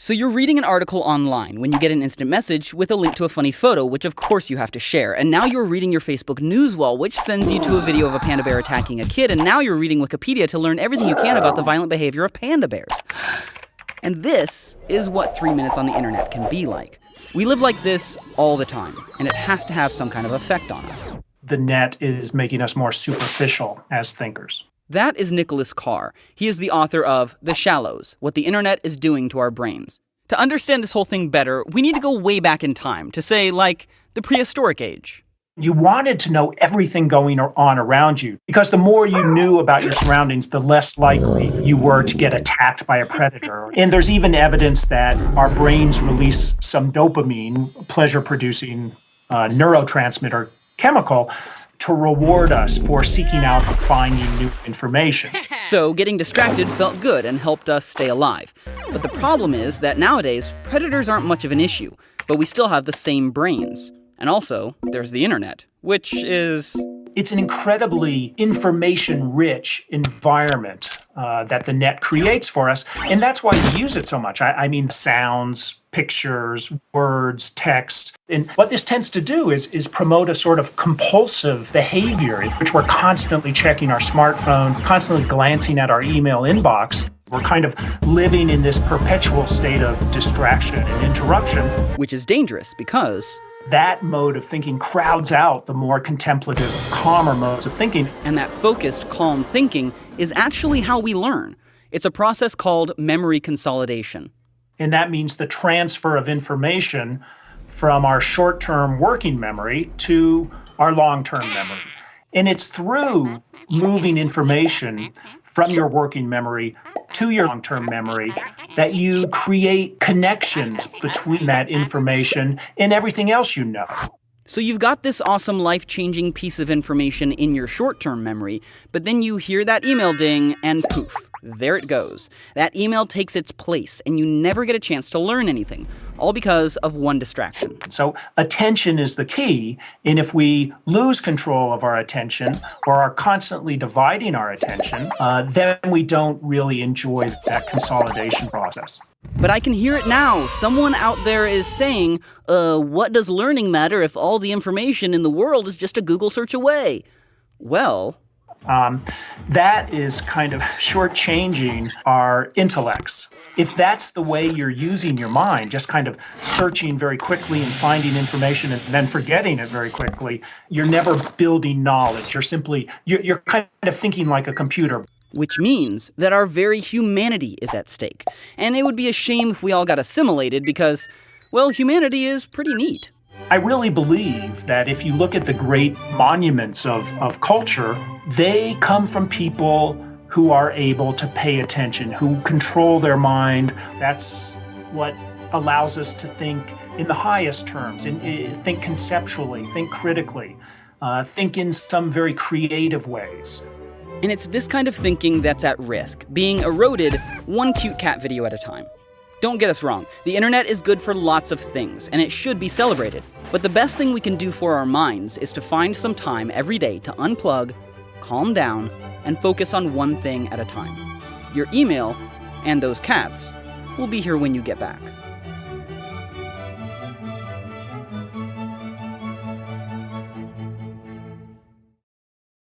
So you're reading an article online when you get an instant message with a link to a funny photo, which of course you have to share. And now you're reading your Facebook news wall, which sends you to a video of a panda bear attacking a kid. And now you're reading Wikipedia to learn everything you can about the violent behavior of panda bears. And this is what 3 minutes on the internet can be like. We live like this all the time, and it has to have some kind of effect on us. The net is making us more superficial as thinkers. That is Nicholas Carr. He is the author of The Shallows, What the Internet is Doing to Our Brains. To understand this whole thing better, we need to go way back in time, to say, like, the prehistoric age. You wanted to know everything going on around you, because the more you knew about your surroundings, the less likely you were to get attacked by a predator. And there's even evidence that our brains release some dopamine, pleasure-producing neurotransmitter chemical, to reward us for seeking out and finding new information. So getting distracted felt good and helped us stay alive. But the problem is that nowadays, predators aren't much of an issue, but we still have the same brains. And also, there's the internet, which is... It's an incredibly information-rich environment that the net creates for us, and that's why we use it so much. I mean, sounds, pictures, words, text. And what this tends to do is promote a sort of compulsive behavior in which we're constantly checking our smartphone, constantly glancing at our email inbox. We're kind of living in this perpetual state of distraction and interruption. Which is dangerous because... that mode of thinking crowds out the more contemplative, calmer modes of thinking. And that focused, calm thinking is actually how we learn. It's a process called memory consolidation. And that means the transfer of information from our short-term working memory to our long-term memory. And it's through moving information from your working memory to your long-term memory that you create connections between that information and everything else you know. So you've got this awesome life-changing piece of information in your short-term memory, but then you hear that email ding and poof, there it goes. That email takes its place and you never get a chance to learn anything, all because of one distraction. So attention is the key, and if we lose control of our attention or are constantly dividing our attention, then we don't really enjoy that consolidation process. But I can hear it now. Someone out there is saying, what does learning matter if all the information in the world is just a Google search away? Well... that is kind of shortchanging our intellects. If that's the way you're using your mind, just kind of searching very quickly and finding information and then forgetting it very quickly, you're never building knowledge. You're kind of thinking like a computer. Which means that our very humanity is at stake. And it would be a shame if we all got assimilated because, well, humanity is pretty neat. I really believe that if you look at the great monuments of culture, they come from people who are able to pay attention, who control their mind. That's what allows us to think in the highest terms, and think conceptually, think critically, think in some very creative ways. And it's this kind of thinking that's at risk, being eroded one cute cat video at a time. Don't get us wrong, the internet is good for lots of things, and it should be celebrated. But the best thing we can do for our minds is to find some time every day to unplug, calm down, and focus on one thing at a time. Your email, and those cats, will be here when you get back.